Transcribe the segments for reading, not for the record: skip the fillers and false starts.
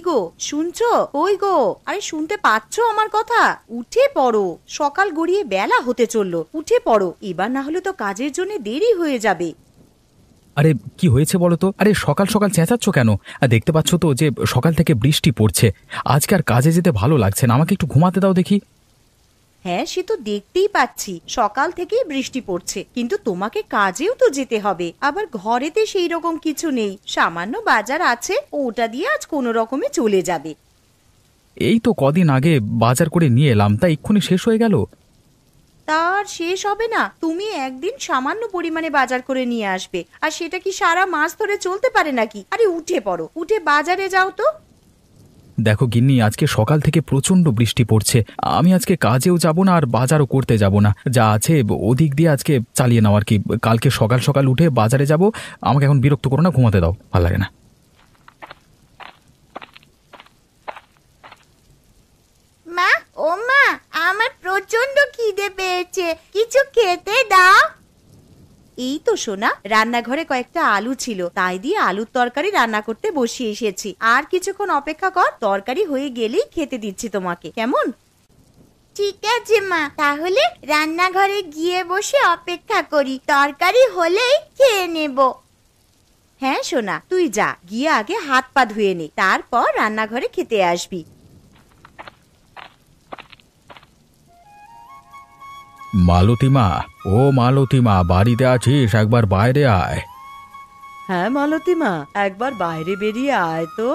গো, শুনছো? ওই গো, আরে শুনতে পাচ্ছো আমার কথা? উঠে পড়ো, সকাল গড়িয়ে বেলা হতে চললো, উঠে পড়ো, এবার না হলে তো কাজের জন্য দেরি হয়ে যাবে। আরে কি হয়েছে বলো তো? আরে সকাল সকাল চেঁচাচ্ছ কেন? আর দেখতে পাচ্ছ তো যে সকাল থেকে বৃষ্টি পড়ছে, আজকে আর কাজে যেতে ভালো লাগছে না, আমাকে একটু ঘুমাতে দাও দেখি। হ্যাঁ, সে তো দেখতেই পাচ্ছি, সকাল থেকেই বৃষ্টি পড়ছে, কিন্তু তোমাকে কাজেও তো যেতে হবে। আবার ঘরেতে সেই রকম কিছু নেই, সামান্য বাজার আছে, ওটা দিয়ে আজ কোনো রকমে চলে যাবে। এই তো কদিন আগে বাজার করে নিয়ে এলাম, তা এক্ষুনি শেষ হয়ে গেল। তার শেষ হবে না? তুমি একদিন সামান্য পরিমাণে বাজার করে নিয়ে আসবে, আর সেটা কি সারা মাস ধরে চলতে পারে নাকি? আরে উঠে পড়ো, উঠে বাজারে যাও তো। দেখো গিন্নি, আজকে সকাল থেকে প্রচন্ড বৃষ্টি পড়ছে, আমি আজকে কাজেও যাব না আর বাজারও করতে যাব না, যা আছে ওদিক দিয়ে আজকে চালিয়ে নাও আর কি। কালকে সকাল সকাল উঠে বাজারে যাব। আমাকে এখন বিরক্ত করো না, ঘুমাতে দাও, ভালো লাগে না। মা, ও মা, আমার প্রচন্ড খিদে পেয়েছে, কিছু খেতে দাও। এই তো সোনা, রান্নাঘরে কয়েকটা আলু ছিল, তাই দিয়ে আলুর তরকারি রান্না করতে বসিয়ে এসেছি। আর কিছুক্ষণ অপেক্ষা কর, তরকারি হয়ে গেলেই খেতে দিচ্ছি তোমাকে, কেমন? ঠিক আছে মা, তাহলে রান্নাঘরে গিয়ে বসে অপেক্ষা করি, তরকারি হলেই খেয়ে নেব। হ্যাঁ সোনা, তুই যা, গিয়ে আগে হাত পা ধুয়ে নে, তারপর রান্নাঘরে খেতে আসবি। মালতীমা, ও মালতীমা, বাড়িতে আছিস? একবার বাইরে আয়। হ্যাঁ মালতীমা, একবার বাইরে বেরিয়ে আয় তো।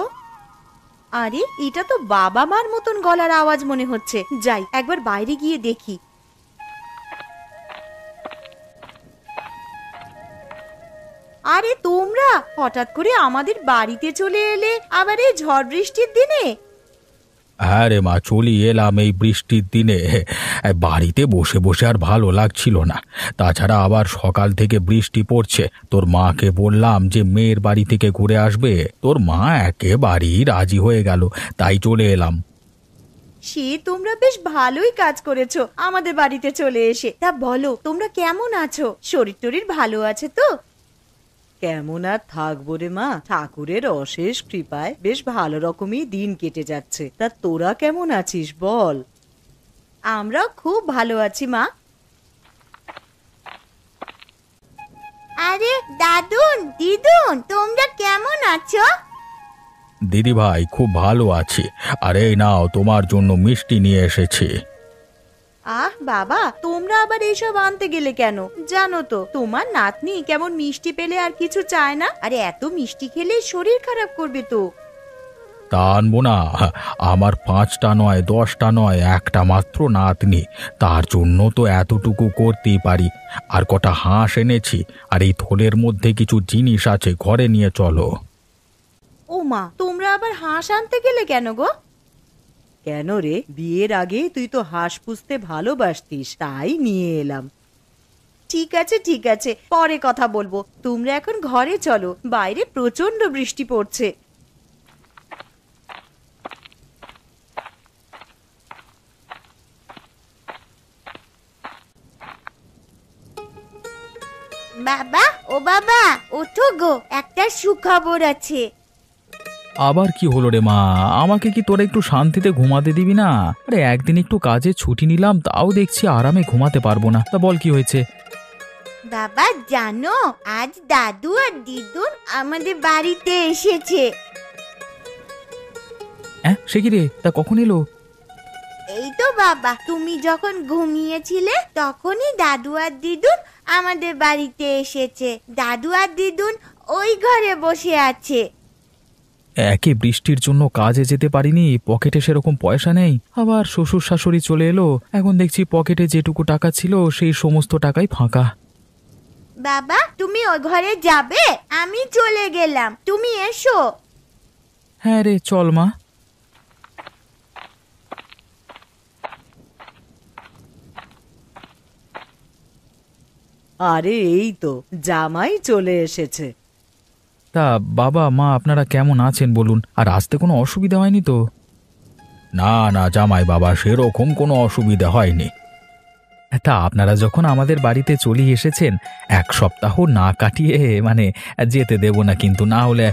আরে এটা তো বাবা মার মতন গলার আওয়াজ মনে হচ্ছে, যাই একবার বাইরে গিয়ে দেখি। আরে তোমরা হঠাৎ করে আমাদের বাড়িতে চলে এলে, আবার এই ঝড় বৃষ্টির দিনে? হ্যাঁ রে মা, চলি এলাম এই বৃষ্টির দিনে। বাড়িতে বসে বসে আর ভালো লাগছিল না, তাছাড়া আবার সকাল থেকে বৃষ্টি পড়ছে। তোর মাকে বললাম যে মেয়ের বাড়ি থেকে ঘুরে আসবে, তোর মা একেবারেই রাজি হয়ে গেল, তাই চলে এলাম। সে তোমরা বেশ ভালোই কাজ করেছো আমাদের বাড়িতে চলে এসে। তা বলো, তোমরা কেমন আছো? শরীর টরীর ভালো আছে তো? কেমন আর থাকবো রে মা, ঠাকুরের অশেষ কৃপায় বেশ ভালো রকমই দিন কেটে যাচ্ছে। তা তোরা কেমন আছিস বল? আমরাও খুব ভালো আছি মা। আরে দাদুন, দিদুন, তোমরা কেমন আছো? দিদি ভাই, খুব ভালো আছি। আর এই নাও, তোমার জন্য মিষ্টি নিয়ে এসেছি। আহ বাবা, তোমরা আবার এইসব আনতে গেলে কেন? জানো তো তোমার নাতনি কেমন মিষ্টি পেলে আর কিছু চায় না, আরে এত মিষ্টি খেলে শরীর খারাপ করবে তো। তা আনবো না? আমার 5টা নয়, 10টা নয়, একটা মাত্র নাতনি, তার জন্য তো এতটুকু করতেই পারি। আর কটা হাঁস এনেছি, আর এই থলের মধ্যে কিছু জিনিস আছে, ঘরে নিয়ে চলো। ও মা, তোমরা আবার হাঁস আনতে গেলে কেন গো? কেন রে, বিয়ের আগে তুই তো হাঁস পুষতে ভালোবাসতিস, তাই নিয়ে এলাম। ঠিক আছে ঠিক আছে, পরে কথা বলবো, তোমরা এখন ঘরে চলো, বাইরে প্রচন্ড বৃষ্টি পড়ছে। বাবা, ও বাবা, ওঠো গো, একটা সুখবর আছে। আবার কি হলো রে মা? আমাকে কি তোরা একটু শান্তিতে ঘুমাতে দিবি না? আরে একদিন একটু কাজে ছুটি নিলাম, তাও দেখছি আরামে ঘুমাতে পারবো না। তা বল কি হয়েছে? বাবা জানো, আজ দাদু আর দিদুন আমাদের বাড়িতে এসেছে। হ্যাঁ, সে কি রে? তা কখন এলো? এই তো বাবা, তুমি যখন ঘুমিয়েছিলে তখনই দাদু আর দিদুন আমাদের বাড়িতে এসেছে। দাদু আর দিদুন ওই ঘরে বসে আছে। একে বৃষ্টির জন্য কাজে যেতে পারিনি, পকেটে সেরকম পয়সা নেই, আবার শ্বশুর শাশুড়ি চলে এলো, এখন দেখছি পকেটে যেটুকু টাকা ছিল সেই সমস্ত টাকাই ফাঁকা। বাবা, তুমি ওই ঘরে যাবে? আমি চলে গেলাম, তুমি এসো। হ্যাঁ রে, চল মা। আরে এই তো জামাই চলে এসেছে। তা বাবা মা আপনারা কেমন আছেন বলুন? আর আসতে কোনো অসুবিধা হয়নি তো? না না জামাই বাবা, সেরকম কোনো অসুবিধা হয়নি। তা আপনারা যখন আমাদের বাড়িতে চলে এসেছেন, 1 সপ্তাহ না কাটিয়ে যেতে দেব না, কিন্তু না হলে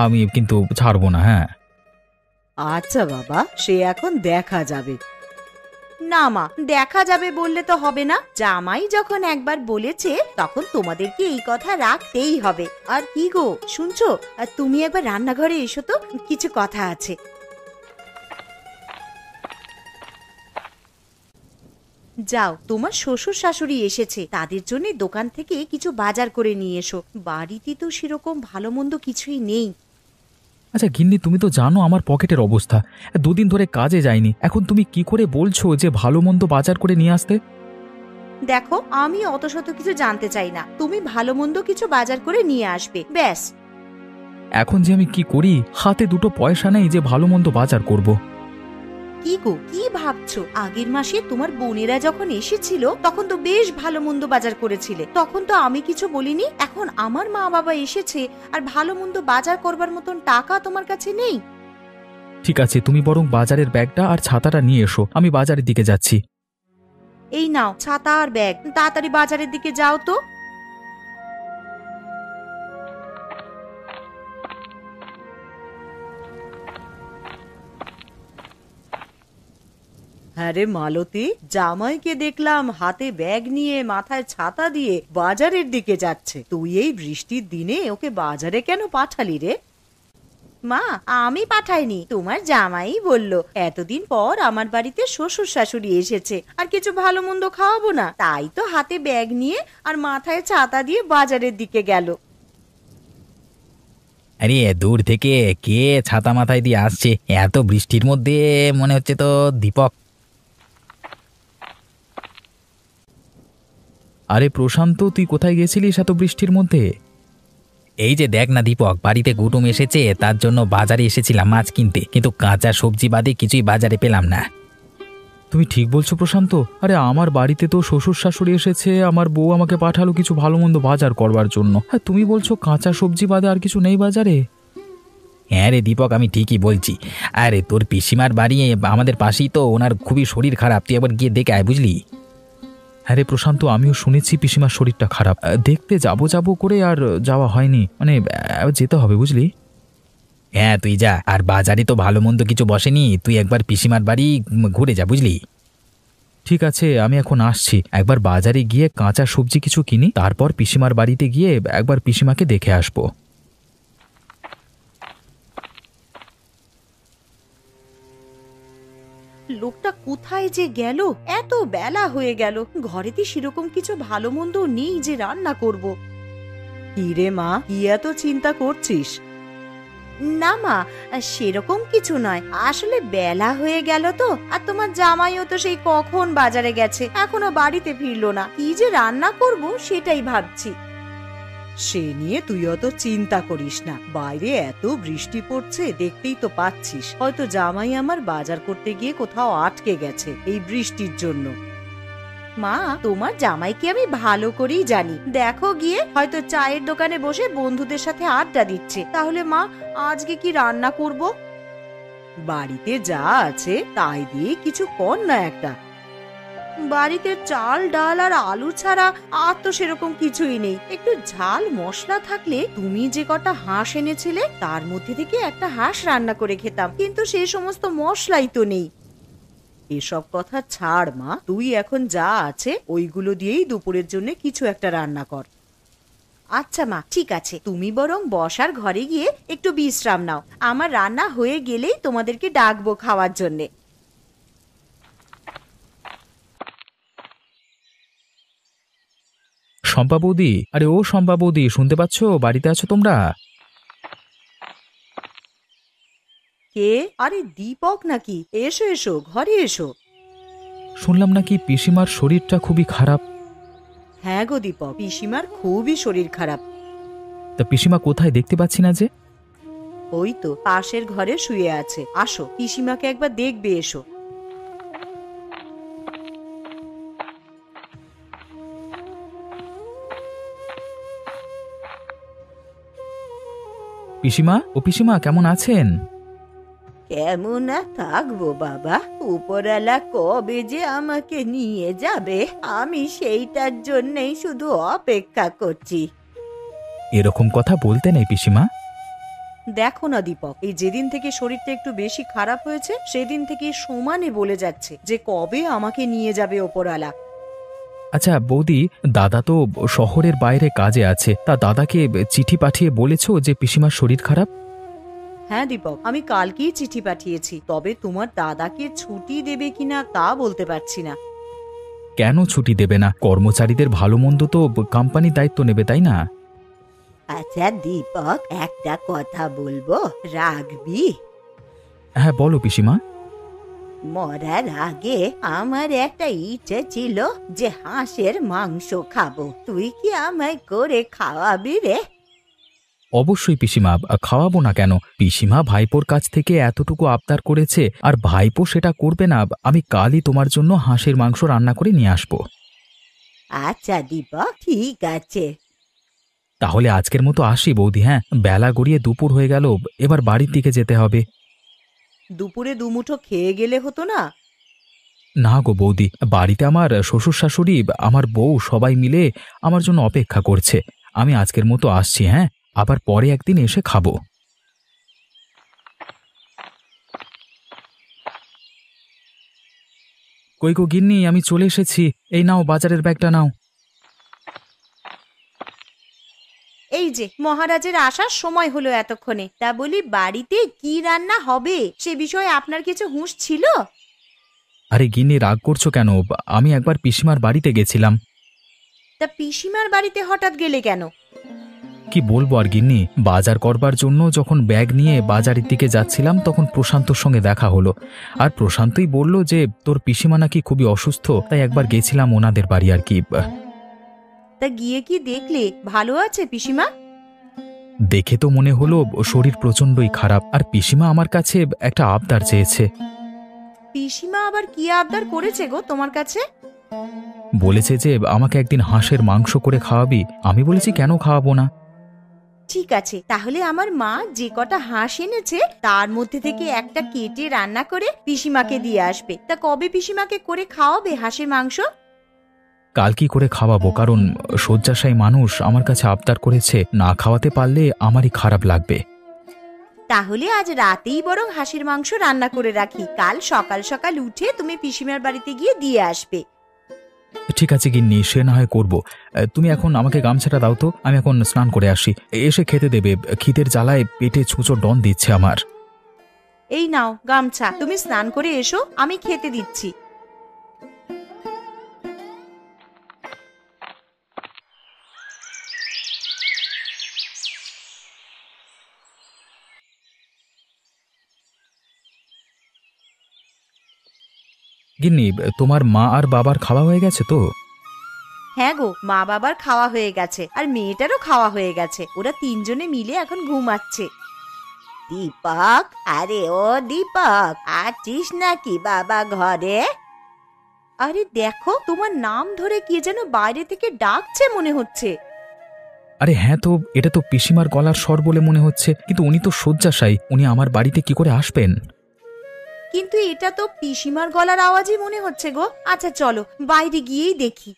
আমি কিন্তু ছাড়বো না। হ্যাঁ, আচ্ছা বাবা, সে এখন দেখা যাবে। না মা, দেখা যাবে বললে তো হবে না। জামাই যখন একবার বলেছে তখন তোমাদেরকে এই কথা রাখতেই হবে। আর কি গো শুনছো, আর তুমি একবার রান্নাঘরে এসো তো, কিছু কথা আছে। যাও, তোমার শ্বশুর শাশুড়ি এসেছে, তাদের জন্য দোকান থেকে কিছু বাজার করে নিয়ে এসো। বাড়িতে তো সেরকম ভালো মন্দ কিছুই নেই। আচ্ছা গিন্নি, তুমি তো জানো আমার পকেটের অবস্থা, দুদিন ধরে কাজে যাইনি। এখন তুমি কি করে বলছো যে ভালো মন্দ বাজার করে নিয়ে আসতে? দেখো, আমি অত শত কিছু জানতে চাই না, তুমি ভালো মন্দ কিছু বাজার করে নিয়ে আসবে, ব্যাস। এখন যে আমি কি করি, হাতে দুটো পয়সা নেই যে ভালো মন্দ বাজার করব। কি গো, কি ভাবছো? আগের মাসে তোমার বোনেরা যখন এসেছিল তখন তো বেশ ভালো মন্দ বাজার করেছিলে, তখন তো আমি কিছু বলিনি। এখন আমার মা বাবা এসেছে আর ভালো মন্দ বাজার করবার মতন টাকা তোমার কাছে নেই। ঠিক আছে, তুমি বরং বাজারের ব্যাগটা আর ছাতাটা নিয়ে এসো, আমি বাজারের দিকে যাচ্ছি। এই নাও ছাতা আর ব্যাগ, তাড়াতাড়ি বাজারের দিকে যাও তো। হ্যাঁ রে মালতী, জামাইকে দেখলাম হাতে ব্যাগ নিয়ে মাথায় ছাতা দিয়ে বাজারের দিকে যাচ্ছে। তুই এই বৃষ্টির দিনে ওকে বাজারে কেন পাঠালি রে? মা, আমি পাঠাইনি, তোমার জামাই বলল এতদিন পর আমার বাড়িতে শ্বশুর শাশুড়ি এসেছে, আর কিছু ভালো মন্দ খাওয়াবো না, তাই তো হাতে ব্যাগ নিয়ে আর মাথায় ছাতা দিয়ে বাজারের দিকে গেল। আরে দূর থেকে কে ছাতা মাথায় দিয়ে আসছে এত বৃষ্টির মধ্যে? মনে হচ্ছে তো দীপক। আরে প্রশান্ত, তুই কোথায় গেছিলিস এত বৃষ্টির মধ্যে? এই যে দেখ না দীপক, বাড়িতে কুটুম এসেছে, তার জন্য বাজারে এসেছিলাম মাছ কিনতে, কিন্তু কাঁচা সবজি বাদে কিছুই বাজারে পেলাম না। তুমি ঠিক বলছো প্রশান্ত। আরে আমার বাড়িতে তো শ্বশুর শাশুড়ি এসেছে, আমার বউ আমাকে পাঠালো কিছু ভালো মন্দ বাজার করবার জন্য। হ্যাঁ, তুমি বলছো কাঁচা সবজি বাদে আর কিছু নেই বাজারে? হ্যাঁ রে দীপক, আমি ঠিকই বলছি। আরে তোর পিসিমার বাড়ি আমাদের পাশেই তো, ওনার খুবই শরীর খারাপ, তুই একবার গিয়ে দেখে আয়, বুঝলি? হ্যাঁ রে প্রশান্ত, আমিও শুনেছি পিসিমার শরীরটা খারাপ। দেখতে যাবো করে আর যাওয়া হয়নি, মানে যেতে হবে, বুঝলি? হ্যাঁ তুই যা, আর বাজারে তো ভালো মন্দ কিছু বসেনি, তুই একবার পিসিমার বাড়ি ঘুরে যা, বুঝলি? ঠিক আছে, আমি এখন আসছি। একবার বাজারে গিয়ে কাঁচা সবজি কিছু কিনি, তারপর পিসিমার বাড়িতে গিয়ে একবার পিসিমাকে দেখে আসবো। লোকটা কোথায় যে গেল? এত বেলা হয়ে গেল, ঘরেতে সেরকম কিছু ভালো মন্দ নেই যে রান্না করব। কি রে মা, কি এত চিন্তা করছিস? না মা, সেরকম কিছু নয়, আসলে বেলা হয়ে গেল তো, আর তোমার জামাইও তো সেই কখন বাজারে গেছে, এখনো বাড়িতে ফিরলো না। কি যে রান্না করব সেটাই ভাবছি। সে নিয়ে তুই অত চিন্তা করিস না, বাইরে এত বৃষ্টি পড়ছে দেখতেই তো পাচ্ছিস, হয়তো জামাই আমার বাজার করতে গিয়ে কোথাও আটকে গেছে এই বৃষ্টির জন্য। মা, তোমার জামাইকে আমি ভালো করেই জানি, দেখো গিয়ে হয়তো চায়ের দোকানে বসে বন্ধুদের সাথে আড্ডা দিচ্ছে। তাহলে মা, আজকে কি রান্না করব? বাড়িতে যা আছে তাই দিয়ে কিছু কর না একটা। বাড়িতে চাল ডাল আর আলু ছাড়া আর তো সেরকম কিছুই নেই। একটু ঝাল মশলা থাকলে, তুমি যে কটা হাঁস এনেছিলে তার মধ্যে থেকে একটা হাঁস রান্না করে খেতাম, কিন্তু সে সমস্ত মশলাই তো নেই। এসব কথা ছাড় মা, তুই এখন যা আছে ওইগুলো দিয়েই দুপুরের জন্য কিছু একটা রান্না কর। আচ্ছা মা, ঠিক আছে, তুমি বরং বসার ঘরে গিয়ে একটু বিশ্রাম নাও, আমার রান্না হয়ে গেলেই তোমাদেরকে ডাকবো খাওয়ার জন্যে। শম্পা বৌদি, আরে ও শম্পা বৌদি, শুনতে পাচ্ছ? বাড়িতে আছো তোমরা? কে? আরে দীপক নাকি? এসো এসো, ঘরে এসো। শুনলাম নাকি পিসিমার শরীরটা খুবই খারাপ। হ্যাঁ গো দীপক, পিসিমার খুবই শরীর খারাপ। তা পিসিমা কোথায়, দেখতে পাচ্ছি না যে? ওই তো পাশের ঘরে শুয়ে আছে, আসো পিসিমাকে একবার দেখবে, এসো। পিসিমা, ও পিসিমা, কেমন আছেন? কেমন আর থাকবো বাবা, উপরওয়ালা কবে যে আমাকে নিয়ে যাবে আমি সেইটার জন্যই শুধু অপেক্ষা করছি। এরকম কথা বলতে নেই পিসিমা। দেখো না দীপক, এই যেদিন থেকে শরীরটা একটু বেশি খারাপ হয়েছে সেদিন থেকে সমানে বলে যাচ্ছে যে কবে আমাকে নিয়ে যাবে ওপরওয়ালা। আচ্ছা বৌদি, দাদা তো শহরের বাইরে কাজে আছে, তা দাদাকে চিঠি পাঠিয়ে বলেছো যে পিসিমার শরীর খারাপ? হ্যাঁ দীপক, আমি কালকেই চিঠি পাঠিয়েছি, তবে তোমার দাদাকে ছুটি দেবে কিনা তা বলতে পারছি না। কেন ছুটি দেবে না? কর্মচারীদের ভালো মন্দ তো কোম্পানি দায়িত্ব নেবে, তাই না? আচ্ছা দীপক, একটা কথা বলবো, রাখবি? হ্যাঁ বলো পিসিমা। মরার আগে আমার একটা ইচ্ছে ছিল যে হাঁসের মাংস খাবো, তুই কি আমায় করে খাওয়াবি রে? অবশ্যই পিসিমা, খাওয়াবো না কেন? পিসিমা ভাইপোর কাছ থেকে এতটুকু আবদার করেছে, আর ভাইপো সেটা করবে না? আমি কালই তোমার জন্য হাঁসের মাংস রান্না করে নিয়ে আসবো। আচ্ছা দীপক, ঠিক আছে। তাহলে আজকের মতো আসি বৌদি। হ্যাঁ, বেলা গড়িয়ে দুপুর হয়ে গেল, এবার বাড়ির দিকে যেতে হবে। দুপুরে দুমুঠো খেয়ে গেলে হতো না? না গো বৌদি, বাড়িতে আমার শ্বশুর শাশুড়ি, আমার বউ সবাই মিলে আমার জন্য অপেক্ষা করছে। আমি আজকের মতো আসছি। হ্যাঁ, আবার পরে একদিন এসে খাবো। কই গো গিন্নি, আমি চলে এসেছি। এই নাও বাজারের ব্যাগটা নাও। এই যে মহারাজের আসার সময় হলো এতক্ষণে, তা বলি বাড়িতে কি রান্না হবে সে বিষয়ে আপনার কিছু হুঁশ ছিল? আরে গিন্নি, রাগ করছো কেন? আমি একবার পিসিমার বাড়িতে গেছিলাম। তা পিসিমার বাড়িতে হঠাৎ গেলে কেন? কি বলবো আর গিন্নি, বাজার করবার জন্য যখন ব্যাগ নিয়ে বাজারের দিকে যাচ্ছিলাম তখন প্রশান্তর সঙ্গে দেখা হলো। আর প্রশান্তই বলল যে তোর পিসিমা নাকি খুবই অসুস্থ, তাই একবার গেছিলাম ওনাদের বাড়ি আর কি। তা গিয়ে কি দেখলে ভালো আছে পিসিমা? দেখে তো মনে হলো শরীর প্রচণ্ডই খারাপ, আর পিসিমা আমার কাছে একটা আবদার চেয়েছে। পিসিমা আবার কি আবদার করেছে গো তোমার কাছে? বলেছে যে আমাকে একদিন হাঁসের মাংস করে খাওয়াবি। আমি বলেছি কেন খাওয়াবো না। ঠিক আছে, তাহলে আমার মা যে কটা হাঁস এনেছে তার মধ্যে থেকে একটা কেটে রান্না করে পিসিমাকে দিয়ে আসবে। তা কবে পিসিমাকে করে খাওয়াবে হাঁসের মাংস? কাল কি করে খাওয়াবো, কারণ শয্যাশায়ী মানুষ আমার কাছে আবদার করেছে, না খাওয়াতে পারলে আমারই খারাপ লাগবে। তাহলে আজ রাতেই বরং হাঁসের মাংস রান্না করে রাখি, কাল সকাল সকাল উঠে তুমি পিসিমার বাড়িতে গিয়ে দিয়ে আসবে। ঠিক আছে গিন্নি, সে না হয় করবো। তুমি এখন আমাকে গামছাটা দাও তো, আমি এখন স্নান করে আসি, এসে খেতে দেবে। খিদের জ্বালায় পেটে ছুঁচো ডন দিচ্ছে আমার। এই নাও গামছা, তুমি স্নান করে এসো, আমি খেতে দিচ্ছি। গিন্নি, তোমার মা আর বাবার খাওয়া হয়ে গেছে তো? হ্যাঁ গো, মা বাবার খাওয়া হয়ে গেছে, আর মেয়েটারও খাওয়া হয়ে গেছে। ওরা তিনজনে মিলে এখন ঘুমাচ্ছে। দীপক, আরে ও দীপক, আছিস নাকি বাবা ঘরে? আরে দেখো, তোমার নাম ধরে কে যেন বাইরে থেকে ডাকছে মনে হচ্ছে। আরে হ্যাঁ তো, এটা তো পিসিমার গলার স্বর বলে মনে হচ্ছে, কিন্তু উনি তো শয্যাশায়ী, উনি আমার বাড়িতে কি করে আসবেন? কিন্তু এটা তো পিসিমার গলার আওয়াজই মনে হচ্ছে গো। আচ্ছা চলো বাইরে গিয়েই দেখি।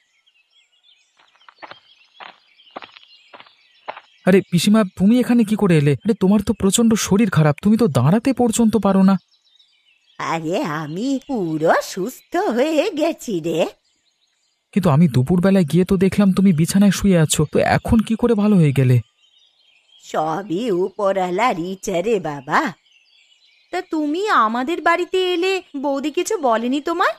আরে পিসিমা, তুমি এখানে কি করে এলে? আরে তোমার তো প্রচন্ড শরীর খারাপ, তুমি তো দাঁড়াতে পর্যন্ত পারো না। আরে আমি পুরো সুস্থ হয়ে গেছি রে। কিন্তু আমি দুপুরবেলায় গিয়ে তো দেখলাম তুমি বিছানায় শুয়ে আছো, তো এখন কি করে ভালো হয়ে গেলে? সবই উপরওয়ালার ইচ্ছা রে বাবা। তা তুমি আমাদের বাড়িতে এলে বৌদি কিছু বলেনি তোমার?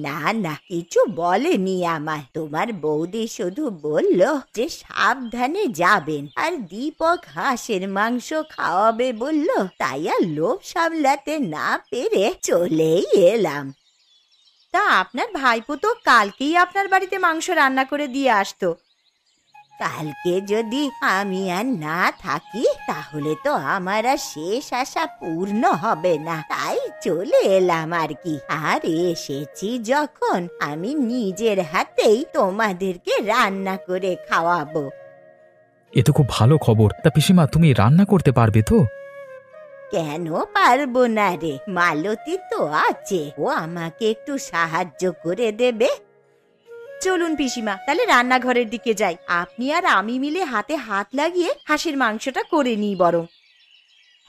না না, কিছু বলেনি আমায়। তোমার বৌদি শুধু বলল যে সাবধানে যাবেন, আর দীপক হাঁসের মাংস খাওয়াবে বলল, তাই আর লোভ সামলাতে না পেরে চলেই এলাম। তা আপনার ভাইপো তো কালকেই আপনার বাড়িতে মাংস রান্না করে দিয়ে আসতো। কালকে যদি আমি আর না থাকি তাহলে তো আমার আর শেষ আশা পূর্ণ হবে না, তাই চলে এলাম আর কি। আর এসেছি যখন, আমি নিজের হাতেই তোমাদেরকে রান্না করে খাওয়াবো। এ তো খুব ভালো খবর। তা পিসিমা, তুমি রান্না করতে পারবে তো? কেন পারবো না রে, মালতী তো আছে, ও আমাকে একটু সাহায্য করে দেবে। চলুন পিসিমা, তাহলে রান্নাঘরের দিকে যাই। আপনি আর আমি মিলে হাতে হাত লাগিয়ে হাঁসের মাংসটা করে নিই বরং।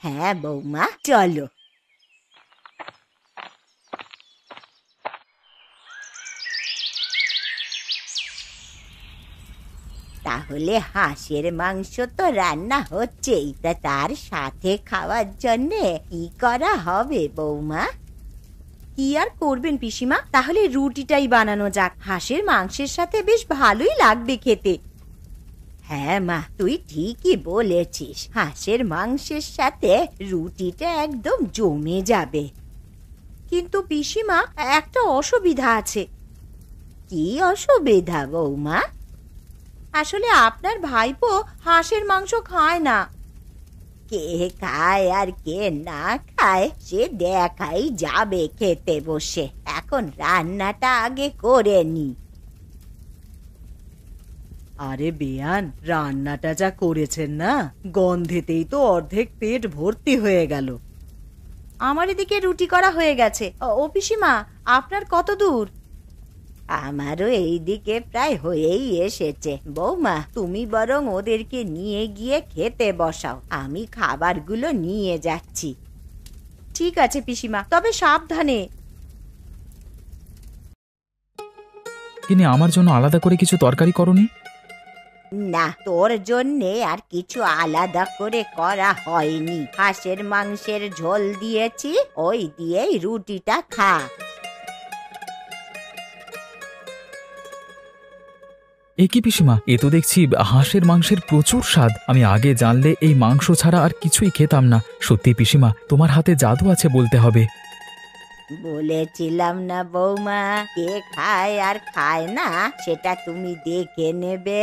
হ্যাঁ বৌমা, চলো। তাহলে হাঁসের মাংস তো রান্না হচ্ছেই, তা তার সাথে খাওয়ার জন্যে কি করা হবে বৌমা? কি আর করবেন পিসিমা, তাহলে রুটিটাই বানানো যাক। হাঁসের মাংসের সাথে বেশ ভালোই লাগবে খেতে। হ্যাঁ মা, তুই ঠিকই বলেছিস, হাঁসের মাংসের সাথে রুটিটা একদম জমে যাবে। কিন্তু পিসিমা, একটা অসুবিধা আছে। কি অসুবিধা বৌমা? আসলে আপনার ভাইপো হাঁসের মাংস খায় না। কে খায় আর কে না খায় সে দেখাই যাবে খেতে বসে। এখন রান্নাটা আগে করে নি। আরে বেয়ান, রান্নাটা যা করেছেন না, গন্ধেতেই তো অর্ধেক পেট ভর্তি হয়ে গেল। আমার এদিকে রুটি করা হয়ে গেছে। ও পিসিমা, আপনার কত দূর? আমারও এইদিকে প্রায় হয়েই এসেছে। বৌমা, তুমি বরং ওদেরকে নিয়ে গিয়ে খেতে বসাও, আমি খাবারগুলো নিয়ে যাচ্ছি। ঠিক আছে পিসিমা, তবে সাবধানে। কিন্তু আমার জন্য আলাদা করে কিছু তরকারি করনি? না, তোর জন্যে আর কিছু আলাদা করে করা হয়নি। হাঁসের মাংসের ঝোল দিয়েছি, ওই দিয়েই রুটিটা খা। এ কি পিসিমা, এ তো দেখছি হাঁসের মাংসের প্রচুর স্বাদ। আমি আগে জানলে এই মাংস ছাড়া আর কিছুই খেতাম না। সত্যি পিসিমা, তোমার হাতে জাদু আছে বলতে হবে। বলেছিলাম না বৌমা, কে খায় আর খায় না সেটা তুমি দেখে নেবে।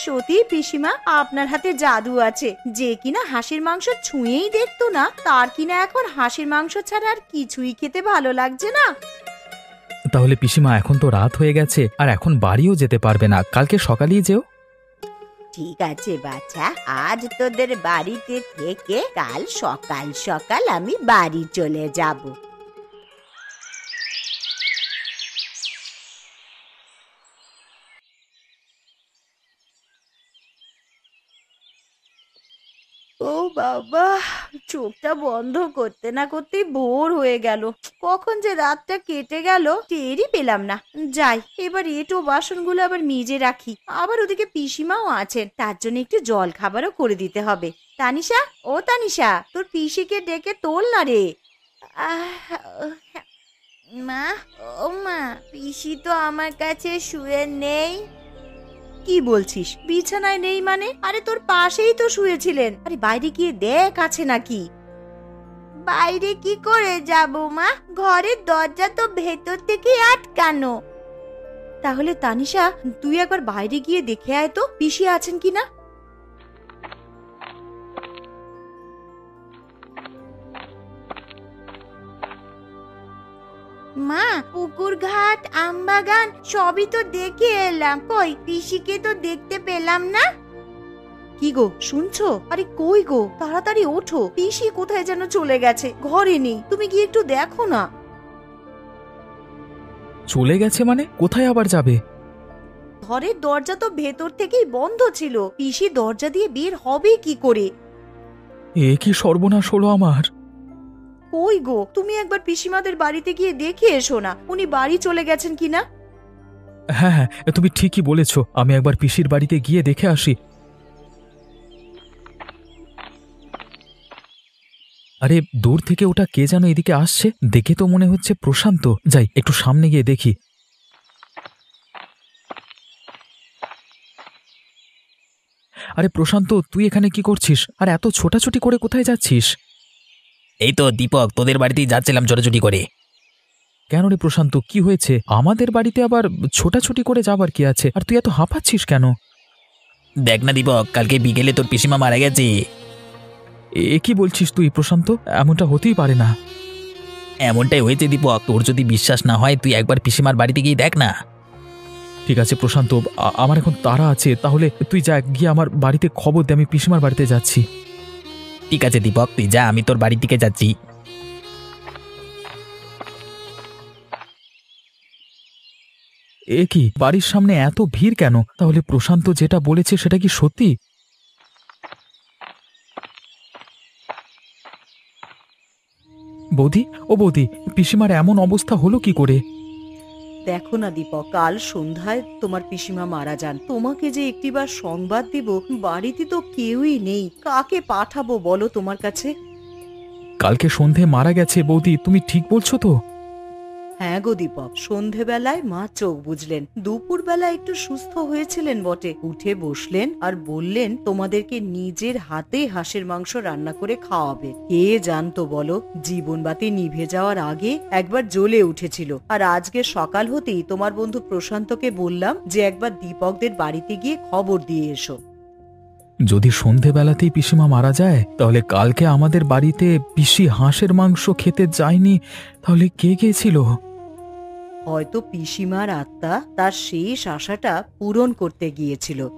সত্যি পিসিমা, আপনার হাতে জাদু আছে। যে কিনা হাঁসের মাংস ছুঁয়েই দেখতো না, তার কিনা এখন হাঁসের মাংস ছাড়া আর কিছুই খেতে ভালো লাগছে না। তাহলে পিসিমা, এখন তো রাত হয়ে গেছে, আর এখন বাড়িও যেতে পারবে না, কালকে সকালেই যেও। ঠিক আছে বাছা, আজ তোদের বাড়িতে থেকে কাল সকাল সকাল আমি বাড়ি চলে যাব। ও বাবা, চোখটা বন্ধ করতে না করতেই ভোর হয়ে গেল। কখন যে রাতটা কেটে গেল টেরই পেলাম না। যাই, এবার এঁটো বাসনগুলো আবার মেজে রাখি। আবার ওদিকে পিসিমাও আছেন, তার জন্য একটু জল খাবারও করে দিতে হবে। তানিশা, ও তানিশা, তোর পিসিকে ডেকে তোল না রে। মা, ও মা, পিসি তো আমার কাছে শুয়ে নেই। কি বলছিস? বিছানায় নেই মানে? আরে তোর পাশেই তো শুয়েছিলেন। আরে বাইরে গিয়ে দেখ আছে নাকি। বাইরে কি করে যাব মা? ঘরের দরজা তো ভেতর থেকে আটকানো। তাহলে তানিশা, তুই একবার বাইরে গিয়ে দেখে আয় তো পিসি আছেন কিনা। মা, পুকুর ঘাট, আমবাগান সবই তো দেখে এলাম, কই পিসিকে তো দেখতে পেলাম না। কি গো, শুনছো? আরে কই গো, তাড়াতাড়ি ওঠো, পিসি কোথায় যেন চলে গেছে, ঘরে নেই। তুমি গিয়ে একটু দেখো না। চলে গেছে মানে? কোথায় আবার যাবে? ঘরের দরজা তো ভেতর থেকেই বন্ধ ছিল, পিসি দরজা দিয়ে বের হবে কি করে? এ কি সর্বনাশ হলো আমার! কই গো, তুমি একবার পিসিমাদের বাড়িতে গিয়ে দেখে এসো না, উনি বাড়ি চলে গেছেন কিনা। হ্যাঁ হ্যাঁ, তুমি ঠিকই বলেছ, আমি একবার পিসির বাড়িতে গিয়ে দেখে আসি। আরে দূর থেকে ওটা কে যেন এদিকে আসছে, দেখে তো মনে হচ্ছে প্রশান্ত। যাই, একটু সামনে গিয়ে দেখি। আরে প্রশান্ত, তুই এখানে কি করছিস? আর এত ছোটাছুটি করে কোথায় যাচ্ছিস? এই তো দীপক, তোদের বাড়িতেই যাচ্ছিলাম ছোটাছুটি করে। কেন রে প্রশান্ত, কি হয়েছে? আমাদের বাড়িতে আবার ছোটাছুটি করে যাবার কি আছে? আর তুই এত হাঁপাচ্ছিস কেন? দেখ না দীপক, কালকে বিকেলে তোর পিসিমা মারা গেছে। এ কি বলছিস তুই প্রশান্ত? এমনটা হতেই পারে না। এমনটাই হয়েছে দীপক, তোর যদি বিশ্বাস না হয় তুই একবার পিসিমার বাড়িতে গিয়ে দেখ না। ঠিক আছে প্রশান্ত, আমার এখন তাড়া আছে, তাহলে তুই যা, গিয়ে আমার বাড়িতে খবর দে, আমি পিসিমার বাড়িতে যাচ্ছি। ঠিক আছে দীপক, তুই যা, আমি তোর বাড়ির দিকে যাচ্ছি। এ কি, বাড়ির সামনে এত ভিড় কেন? তাহলে প্রশান্ত যেটা বলেছে সেটা কি সত্যি? বৌদি, ও বৌদি, পিসিমার এমন অবস্থা হলো কি করে? দেখো না দীপক, কাল সন্ধ্যায় তোমার পিসিমা মারা যান। তোমাকে যে একটিবার সংবাদ দিব, বাড়িতে তো কেউই নেই, কাকে পাঠাবো বলো তোমার কাছে? কালকে সন্ধে মারা গেছে বৌদি, তুমি ঠিক বলছো তো? হ্যাঁ গো দীপক, সন্ধেবেলায় মা চোখ বুঝলেন, দুপুরবেলা একটু সুস্থ হয়েছিলেন বটে, উঠে বসলেন আর বললেন তোমাদেরকে নিজের হাতে হাঁসের মাংস রান্না করে খাওয়াবে। কে জানতো বলো, জীবনবাতি নিভে যাওয়ার আগে একবার জ্বলে উঠেছিল। আর আজকে সকাল হতেই তোমার বন্ধু প্রশান্তকে বললাম যে একবার দীপকদের বাড়িতে গিয়ে খবর দিয়ে এসো। যদি সন্ধেবেলাতেই পিসিমা মারা যায়, তাহলে কালকে আমাদের বাড়িতে পিসি হাঁসের মাংস খেতে যায়নি, তাহলে কে গিয়েছিল? হয়তো পিসিমার আত্মা তার শেষ আশাটা পূরণ করতে গিয়েছিল।